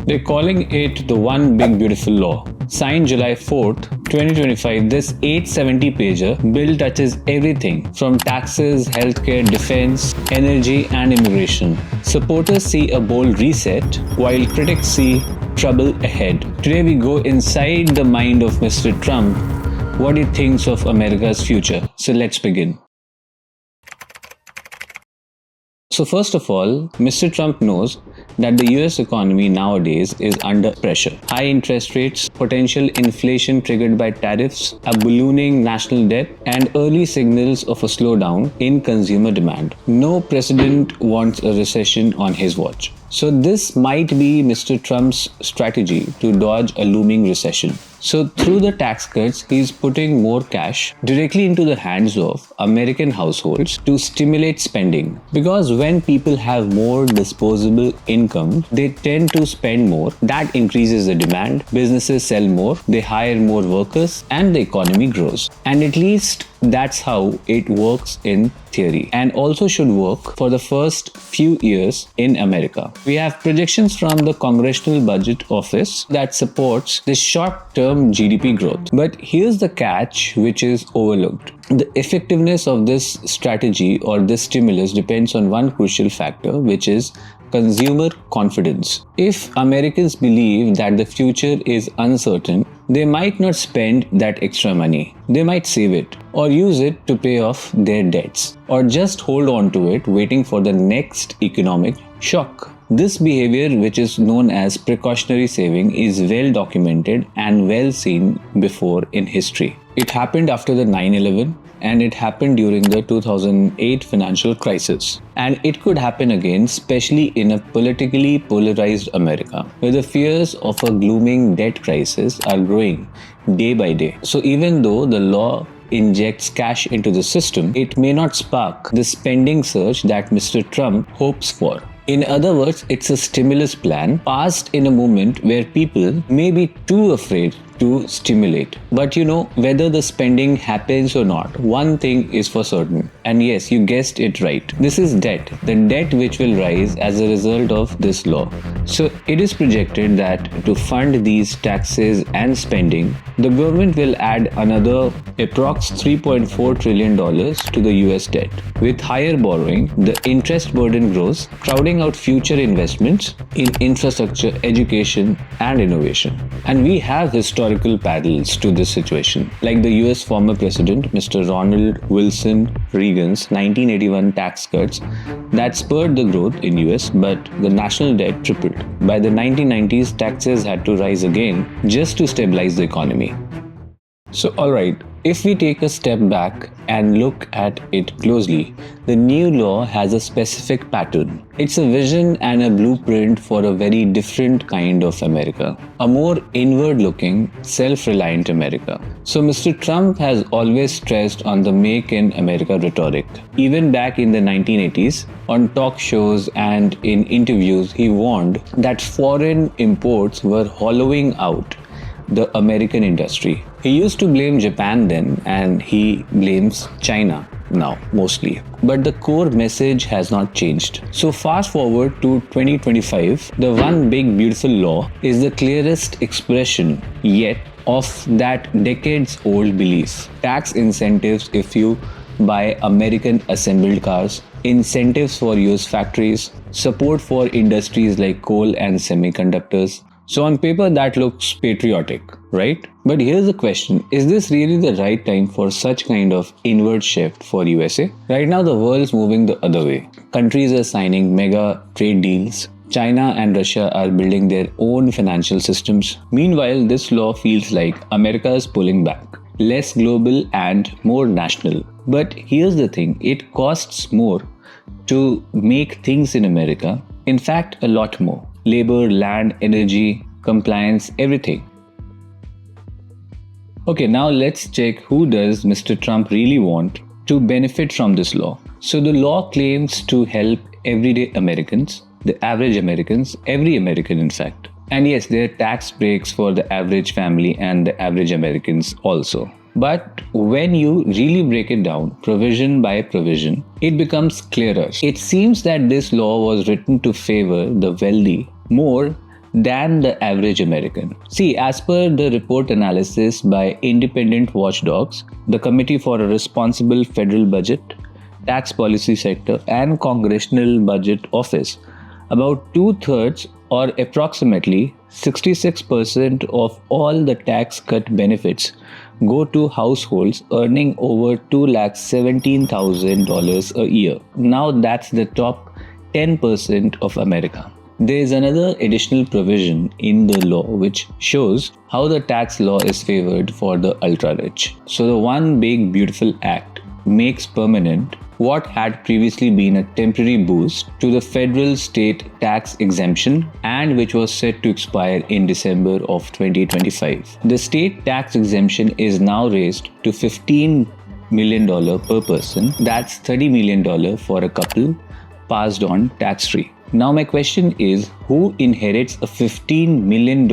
They're calling it the One Big Beautiful Law. Signed July 4th, 2025, this 870-pager bill touches everything from taxes, healthcare, defense, energy, and immigration. Supporters see a bold reset, while critics see trouble ahead. Today we go inside the mind of Mr. Trump, what he thinks of America's future. So let's begin. So first of all, Mr. Trump knows that the US economy nowadays is under pressure. High interest rates, potential inflation triggered by tariffs, a ballooning national debt, and early signals of a slowdown in consumer demand. No president wants a recession on his watch. So this might be Mr. Trump's strategy to dodge a looming recession. So through the tax cuts, he's putting more cash directly into the hands of American households to stimulate spending. Because when people have more disposable income, they tend to spend more. That increases the demand, businesses sell more, they hire more workers, and the economy grows. And at least that's how it works in theory, and also should work for the first few years in America. We have projections from the Congressional Budget Office that supports this short-term GDP growth. But here's the catch, which is overlooked. The effectiveness of this strategy or this stimulus depends on one crucial factor, which is consumer confidence. If Americans believe that the future is uncertain, they might not spend that extra money. They might save it or use it to pay off their debts or just hold on to it waiting for the next economic shock. This behavior, which is known as precautionary saving, is well documented and well seen before in history. It happened after the 9/11 and it happened during the 2008 financial crisis. And it could happen again, especially in a politically polarized America, where the fears of a glooming debt crisis are growing day by day. So even though the law injects cash into the system, it may not spark the spending surge that Mr. Trump hopes for. In other words, it's a stimulus plan passed in a moment where people may be too afraid to stimulate. But whether the spending happens or not, one thing is for certain. And yes, you guessed it right. This is debt. The debt which will rise as a result of this law. So it is projected that to fund these taxes and spending, the government will add another approx $3.4 trillion to the US debt. With higher borrowing, the interest burden grows, crowding out future investments in infrastructure, education, and innovation. And we have historical parallels to this situation, like the US former president, Mr. Ronald Wilson Reagan's 1981 tax cuts that spurred the growth in US, but the national debt tripled. By the 1990s, taxes had to rise again just to stabilize the economy. So alright, if we take a step back and look at it closely, the new law has a specific pattern. It's a vision and a blueprint for a very different kind of America, a more inward-looking, self-reliant America. So Mr. Trump has always stressed on the Make in America rhetoric. Even back in the 1980s, on talk shows and in interviews, he warned that foreign imports were hollowing out the American industry. He used to blame Japan then, and he blames China now mostly. But the core message has not changed. So fast forward to 2025, the One Big Beautiful Law is the clearest expression yet of that decades-old belief. Tax incentives if you buy American assembled cars, incentives for US factories, support for industries like coal and semiconductors. So on paper that looks patriotic, right? But here's the question, is this really the right time for such kind of inward shift for USA? Right now the world's moving the other way. Countries are signing mega trade deals. China and Russia are building their own financial systems. Meanwhile, this law feels like America is pulling back, less global and more national. But here's the thing, it costs more to make things in America. In fact, a lot more. Labor, land, energy, compliance, everything. Okay, now let's check who does Mr. Trump really want to benefit from this law. So the law claims to help everyday Americans, the average Americans, every American in fact. And yes, there are tax breaks for the average family and the average Americans also. But when you really break it down, provision by provision, it becomes clearer. It seems that this law was written to favor the wealthy more than the average American. See, as per the report analysis by independent watchdogs, the Committee for a Responsible Federal Budget, Tax Policy Sector, and Congressional Budget Office, about 2/3 or approximately 66% of all the tax cut benefits go to households earning over $217,000 a year. Now that's the top 10% of America. There is another additional provision in the law which shows how the tax law is favored for the ultra rich. So the One Big Beautiful Act makes permanent what had previously been a temporary boost to the federal state tax exemption and which was set to expire in December of 2025. The state tax exemption is now raised to $15 million per person. That's $30 million for a couple, passed on tax-free. Now my question is, who inherits a $15 million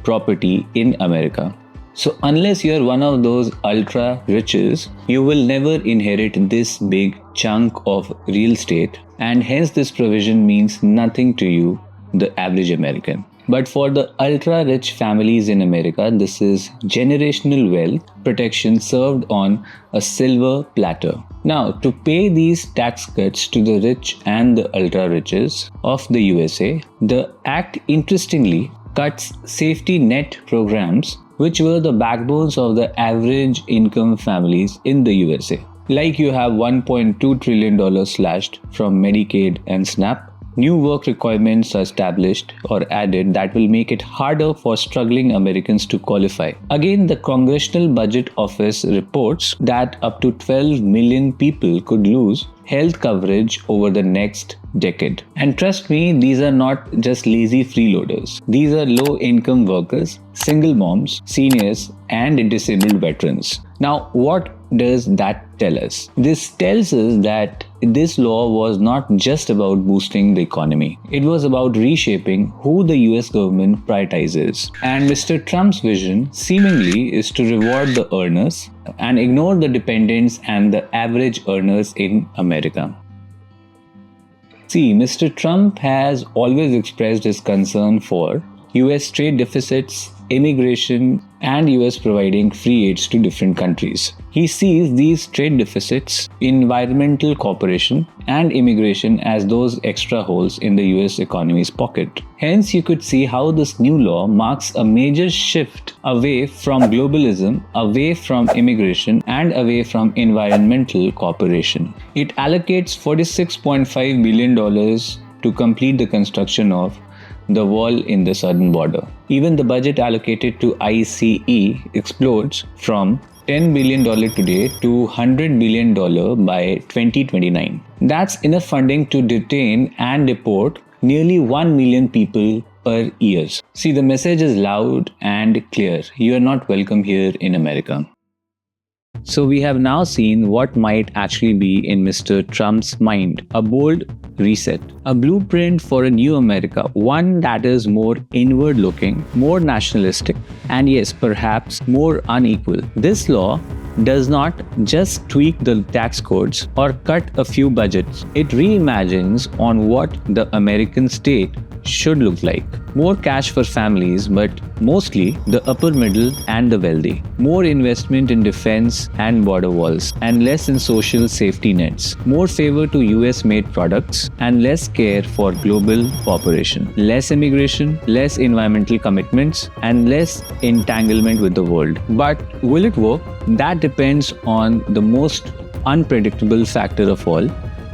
property in America? So unless you're one of those ultra riches, you will never inherit this big chunk of real estate, and hence this provision means nothing to you, the average American. But for the ultra rich families in America, this is generational wealth protection served on a silver platter. Now, to pay these tax cuts to the rich and the ultra riches of the USA, the act interestingly cuts safety net programs which were the backbones of the average income families in the USA. Like you have $1.2 trillion slashed from Medicaid and SNAP. New work requirements are established or added that will make it harder for struggling Americans to qualify. Again, the Congressional Budget Office reports that up to 12 million people could lose health coverage over the next decade. And trust me, these are not just lazy freeloaders. These are low-income workers, single moms, seniors, and disabled veterans. Now, what does that tell us? This tells us that this law was not just about boosting the economy. It was about reshaping who the US government prioritizes. And Mr. Trump's vision seemingly is to reward the earners and ignore the dependents and the average earners in America. See, Mr. Trump has always expressed his concern for US trade deficits, immigration, and US providing free aids to different countries. He sees these trade deficits, environmental cooperation, and immigration as those extra holes in the US economy's pocket. Hence, you could see how this new law marks a major shift away from globalism, away from immigration, and away from environmental cooperation. It allocates $46.5 billion to complete the construction of the wall in the southern border. Even the budget allocated to ICE explodes from $10 billion today to $100 billion by 2029. That's enough funding to detain and deport nearly 1 million people per year. See, the message is loud and clear. You are not welcome here in America. So we have now seen what might actually be in Mr. Trump's mind. A bold reset, a blueprint for a new America, one that is more inward looking, more nationalistic, and yes, perhaps more unequal. This law does not just tweak the tax codes or cut a few budgets. It reimagines on what the American state should look like. More cash for families, but mostly the upper middle and the wealthy. More investment in defense and border walls, and less in social safety nets. More favor to US-made products and less care for global cooperation. Less immigration, less environmental commitments, and less entanglement with the world. But will it work? That depends on the most unpredictable factor of all,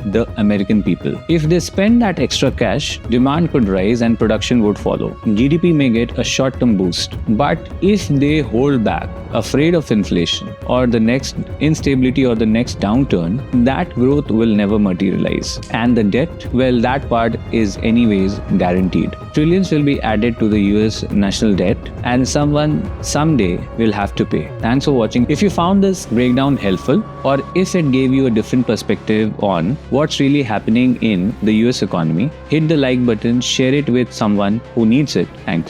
the American people. If they spend that extra cash, demand could rise and production would follow. GDP may get a short-term boost. But if they hold back, afraid of inflation or the next instability or the next downturn, that growth will never materialize. And the debt, well, that part is anyways guaranteed. Trillions will be added to the US national debt and someone someday will have to pay. Thanks for watching. If you found this breakdown helpful or if it gave you a different perspective on what's really happening in the US economy, hit the like button, share it with someone who needs it. Thanks.